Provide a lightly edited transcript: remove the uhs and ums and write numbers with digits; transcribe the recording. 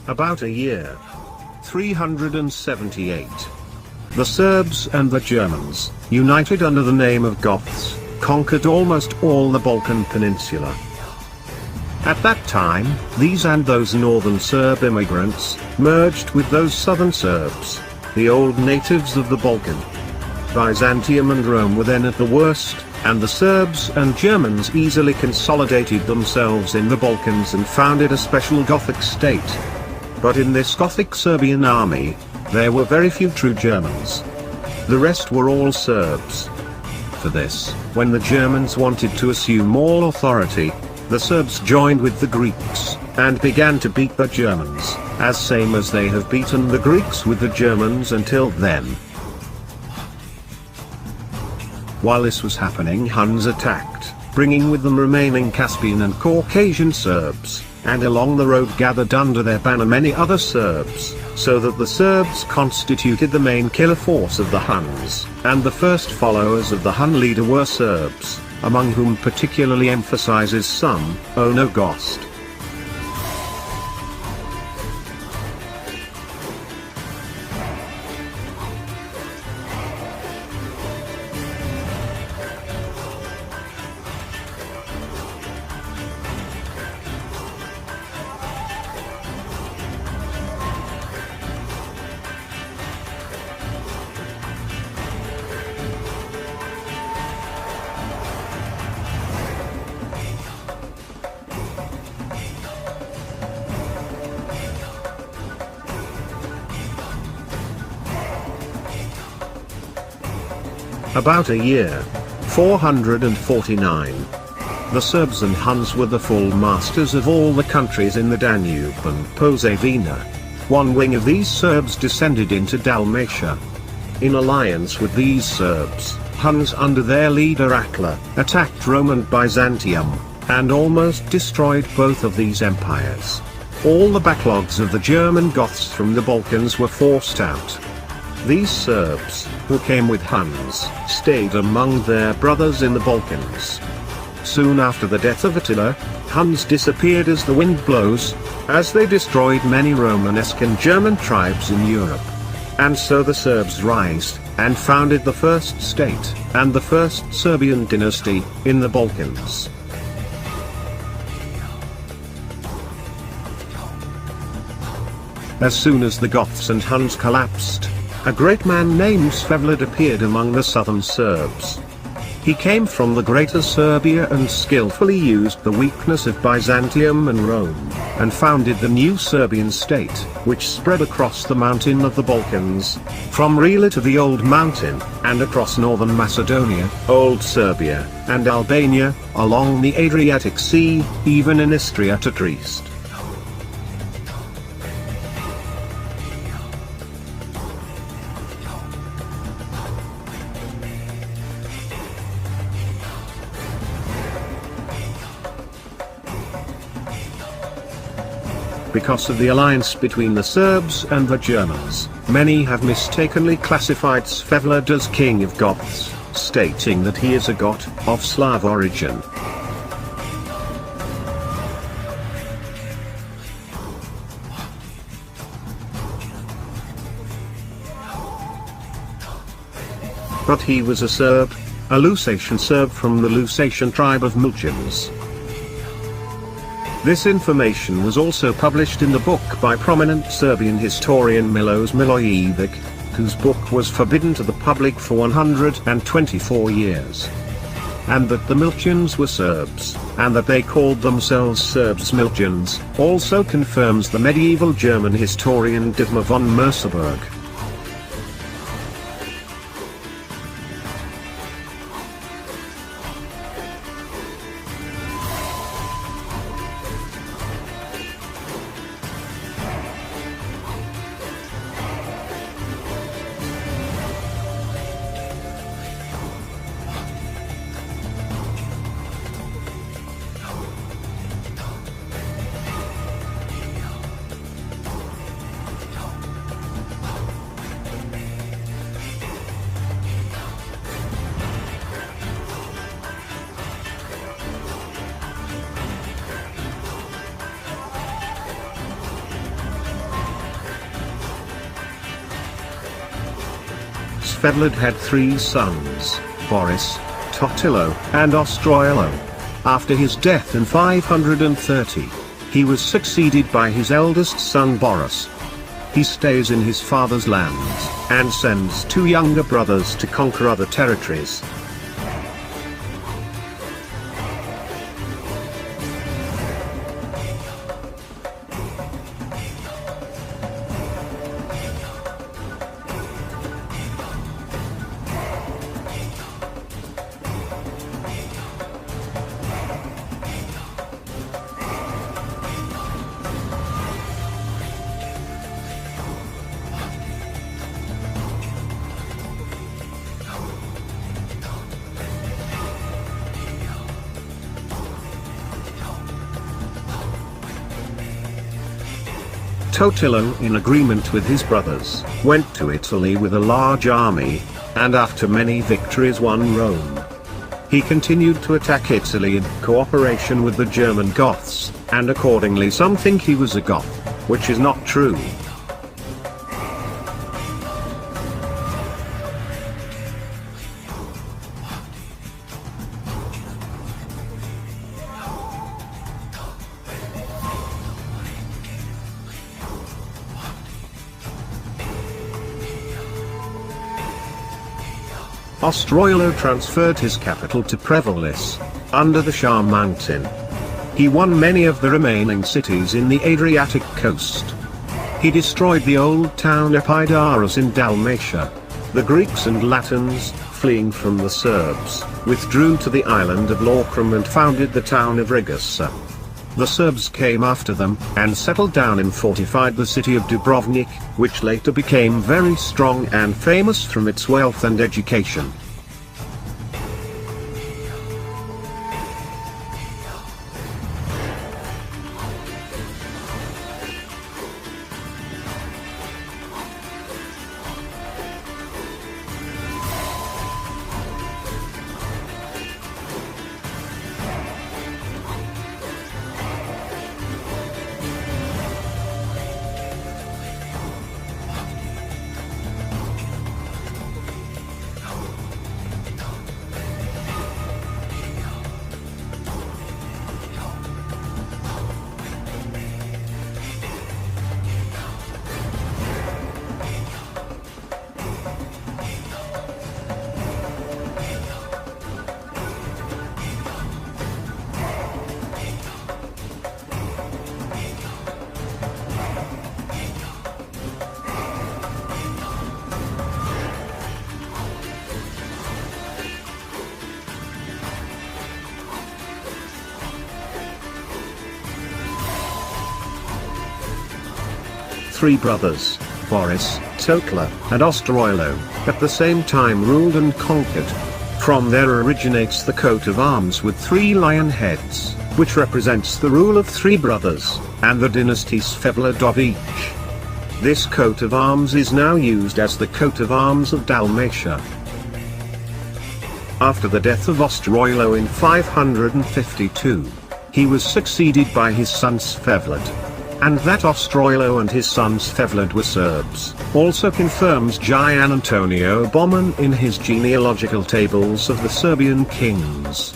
About a year 378. The Serbs and the Germans, united under the name of Goths, conquered almost all the Balkan Peninsula. At that time, these and those northern Serb immigrants merged with those southern Serbs, the old natives of the Balkan. Byzantium and Rome were then at the worst, and the Serbs and Germans easily consolidated themselves in the Balkans and founded a special Gothic state. But in this Gothic Serbian army, there were very few true Germans. The rest were all Serbs. For this, when the Germans wanted to assume all authority, the Serbs joined with the Greeks, and began to beat the Germans, as same as they have beaten the Greeks with the Germans until then. While this was happening, Huns attacked, bringing with them remaining Caspian and Caucasian Serbs, and along the road gathered under their banner many other Serbs, so that the Serbs constituted the main killer force of the Huns, and the first followers of the Hun leader were Serbs, among whom particularly emphasizes some, Ono Gost. About a year 449. The Serbs and Huns were the full masters of all the countries in the Danube and Posavina. One wing of these Serbs descended into Dalmatia. In alliance with these Serbs, Huns under their leader Attila, attacked Rome and Byzantium, and almost destroyed both of these empires. All the backlogs of the German Goths from the Balkans were forced out. These Serbs, who came with Huns, stayed among their brothers in the Balkans. Soon after the death of Attila, Huns disappeared as the wind blows, as they destroyed many Romanesque and German tribes in Europe. And so the Serbs rised, and founded the first state, and the first Serbian dynasty, in the Balkans. As soon as the Goths and Huns collapsed, a great man named Svevlid appeared among the southern Serbs. He came from the Greater Serbia and skillfully used the weakness of Byzantium and Rome, and founded the new Serbian state, which spread across the mountain of the Balkans, from Rila to the Old Mountain, and across northern Macedonia, Old Serbia, and Albania, along the Adriatic Sea, even in Istria to Trieste. Because of the alliance between the Serbs and the Germans, many have mistakenly classified Svevlid as king of Goths, stating that he is a Goth of Slav origin. But he was a Serb, a Lusatian Serb from the Lusatian tribe of Milčans. This information was also published in the book by prominent Serbian historian Milos Milojevic, whose book was forbidden to the public for 124 years. And that the Milčans were Serbs, and that they called themselves Serbs Milčans, also confirms the medieval German historian Dietmar von Merseburg. Svevled had three sons, Boris, Totilo, and Ostroilo. After his death in 530, he was succeeded by his eldest son Boris. He stays in his father's lands, and sends two younger brothers to conquer other territories. Totilo, in agreement with his brothers, went to Italy with a large army, and after many victories won Rome. He continued to attack Italy in cooperation with the German Goths, and accordingly some think he was a Goth, which is not true. Ostroilo transferred his capital to Prevelis, under the Shah mountain. He won many of the remaining cities in the Adriatic coast. He destroyed the old town Epidaurus in Dalmatia. The Greeks and Latins, fleeing from the Serbs, withdrew to the island of Lorcrum and founded the town of Rigasa. The Serbs came after them, and settled down and fortified the city of Dubrovnik, which later became very strong and famous from its wealth and education. Three brothers, Boris, Totila, and Ostroilo, at the same time ruled and conquered. From there originates the coat of arms with three lion heads, which represents the rule of three brothers, and the dynasty Svevled of each. This coat of arms is now used as the coat of arms of Dalmatia. After the death of Ostroilo in 552, he was succeeded by his son Svevled. And that Ostroilo and his son Svevled were Serbs, also confirms Gian Antonio Boman in his genealogical tables of the Serbian kings.